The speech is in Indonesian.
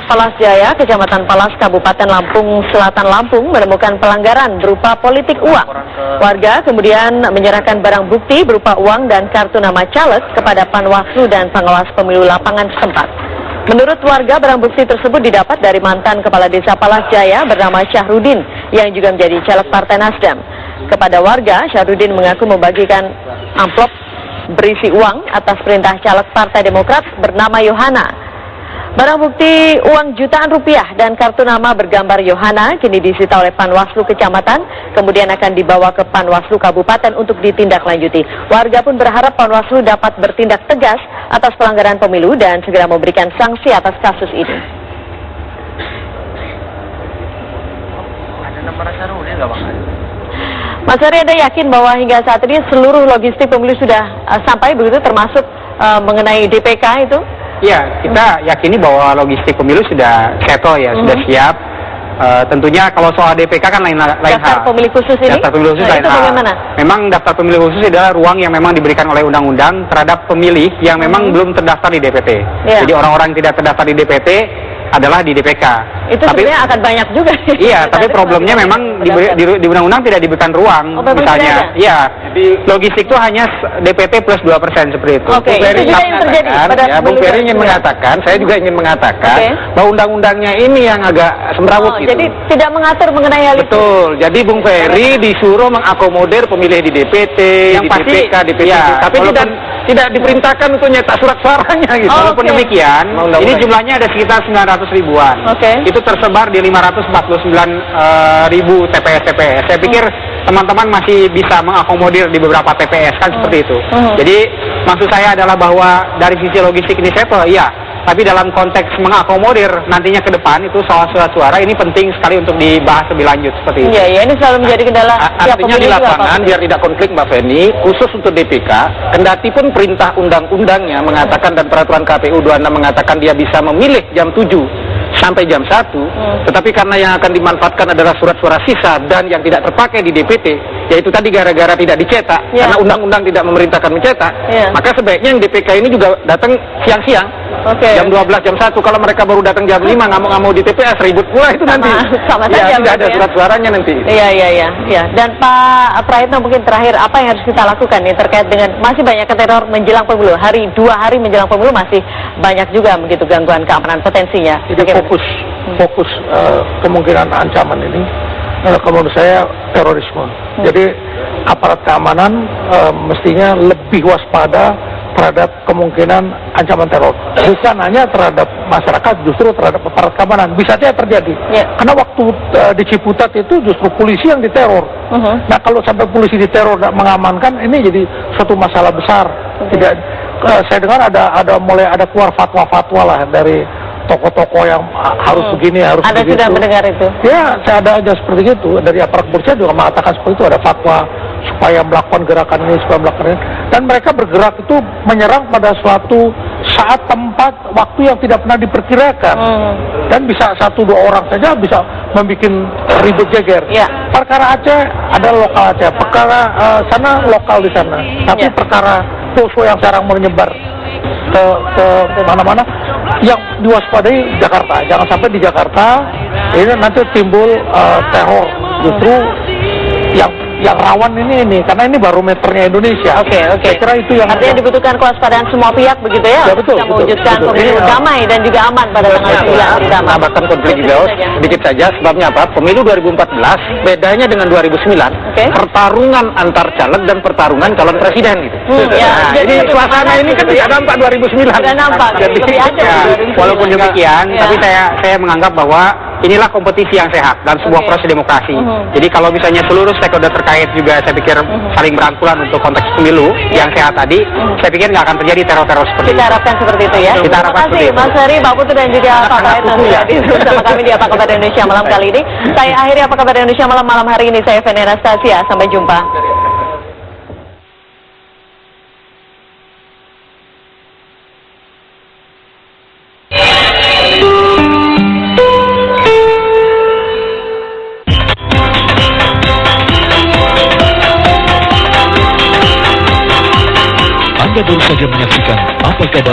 Palas Jaya, Kecamatan Palas, Kabupaten Lampung Selatan, Lampung menemukan pelanggaran berupa politik uang. Warga kemudian menyerahkan barang bukti berupa uang dan kartu nama caleg kepada Panwaslu dan pengawas pemilu lapangan setempat. Menurut warga, barang bukti tersebut didapat dari mantan Kepala Desa Palas Jaya bernama Syahrudin yang juga menjadi caleg Partai Nasdem. Kepada warga, Syahrudin mengaku membagikan amplop berisi uang atas perintah caleg Partai Demokrat bernama Yohana. Barang bukti uang jutaan rupiah dan kartu nama bergambar Yohana kini disita oleh Panwaslu Kecamatan, kemudian akan dibawa ke Panwaslu Kabupaten untuk ditindaklanjuti. Warga pun berharap Panwaslu dapat bertindak tegas atas pelanggaran pemilu dan segera memberikan sanksi atas kasus ini. Ada nomor Syahrudin nggak, Bang? Mas Ari, Anda yakin bahwa hingga saat ini seluruh logistik pemilu sudah sampai begitu, termasuk mengenai DPK itu? Ya, kita yakini bahwa logistik pemilu sudah settle ya, sudah siap. Tentunya kalau soal DPK kan lain hal. Daftar pemilih khusus ini? Daftar pemilih khusus lain hal. Bagaimana? Memang daftar pemilih khusus adalah ruang yang memang diberikan oleh undang-undang terhadap pemilih yang memang belum terdaftar di DPT. Jadi orang-orang yang tidak terdaftar di DPT adalah di DPK. Itu sebenarnya akan banyak juga. Iya, tapi problemnya memang di undang-undang tidak diberikan ruang. Misalnya, iya, logistik itu hanya DPT plus 2% seperti itu. Oke, itu juga yang terjadi. Ya, Bung Ferry ingin mengatakan, saya juga ingin mengatakan bahwa undang-undangnya ini yang agak semrawut gitu. Jadi tidak mengatur mengenai hal itu. Betul. Jadi Bung Ferry disuruh mengakomodir pemilih di DPT, yang di pasti, DPK, DPT. ya, Tapi tidak diperintahkan untuk nyetak surat suaranya gitu. Walaupun demikian, ini jumlahnya ada sekitar 900 ribuan. Itu tersebar di 549 ribu TPS-TPS. Saya pikir teman-teman masih bisa mengakomodir di beberapa TPS kan seperti itu. Jadi maksud saya adalah bahwa dari sisi logistik ini settle, iya. Tapi dalam konteks mengakomodir nantinya ke depan itu soal surat suara ini penting sekali untuk dibahas lebih lanjut seperti itu. Iya, ini selalu menjadi kendala. Artinya di lapangan biar tidak konflik Mbak Feni, khusus untuk DPK, kendati pun perintah undang-undangnya mengatakan dan peraturan KPU 26 mengatakan dia bisa memilih jam 7 sampai jam 1, tetapi karena yang akan dimanfaatkan adalah surat suara sisa dan yang tidak terpakai di DPT, yaitu tadi gara-gara tidak dicetak, karena undang-undang tidak memerintahkan mencetak, maka sebaiknya yang DPK ini juga datang siang-siang, jam 12, jam 1, kalau mereka baru datang jam 5, nggak mau di TPS, ribut pula itu nanti. Sama saja, tidak ada surat suaranya nanti. Iya. Dan Pak Prayitno, mungkin terakhir, apa yang harus kita lakukan nih terkait dengan masih banyak teror menjelang pemilu, 2 hari menjelang pemilu masih banyak juga begitu gangguan keamanan potensinya. Fokus kemungkinan ancaman ini kalau menurut saya terorisme. Jadi aparat keamanan mestinya lebih waspada terhadap kemungkinan ancaman teror. Bukan hanya terhadap masyarakat, justru terhadap aparat keamanan. Bisa saja terjadi. Karena waktu di Ciputat itu justru polisi yang diteror. Nah, kalau sampai polisi diteror dan mengamankan, ini jadi suatu masalah besar. Tidak, saya dengar mulai ada keluar fatwa-fatwa lah dari tokoh-tokoh yang harus begini, harus Anda begitu. Anda sudah mendengar itu? Ya, saya ada aja seperti itu. Dari aparat kepolisian juga mengatakan seperti itu, ada fatwa supaya melakukan gerakan ini, supaya melakukan ini. Dan mereka bergerak itu menyerang pada suatu saat, tempat, waktu yang tidak pernah diperkirakan. Dan bisa 1-2 orang saja bisa membuat ribut geger. Perkara Aceh ada lokal Aceh, perkara sana lokal di sana. Tapi perkara poso yang sekarang menyebar ke mana-mana, yang diwaspadai Jakarta. Jangan sampai di Jakarta ini nanti timbul teror. Justru yang rawan ini karena ini barometernya Indonesia. Saya kira itu yang artinya dibutuhkan kewaspadaan semua pihak begitu ya, betul, bisa mewujudkan pemilu damai dan juga aman pada tanggal 9 damai. Tambahkan konflik juga sedikit saja, sebabnya apa? Pemilu 2014 bedanya dengan 2009, pertarungan antar caleg dan pertarungan calon presiden gitu. Jadi suasana ini kan tidak nampak 2009. Tidak nampak. Jadi, walaupun demikian, tapi saya menganggap bahwa inilah kompetisi yang sehat dan sebuah proses demokrasi. Jadi kalau misalnya seluruh stakeholder terkait juga saya pikir saling berangkulan untuk konteks pemilu yang sehat tadi, saya pikir nggak akan terjadi teror-teror seperti itu. Kita harapkan seperti itu ya. Kita harapkan seperti itu. Mas Heri, Pak Putu dan juga Pak Prayitno sudah bersama kami di Apa Kabar Indonesia Malam kali ini. Saya akhiri Apa Kabar Indonesia Malam hari ini. Saya Feni Anastasia. Sampai jumpa. Anda baru saja menyaksikan Apa Kabar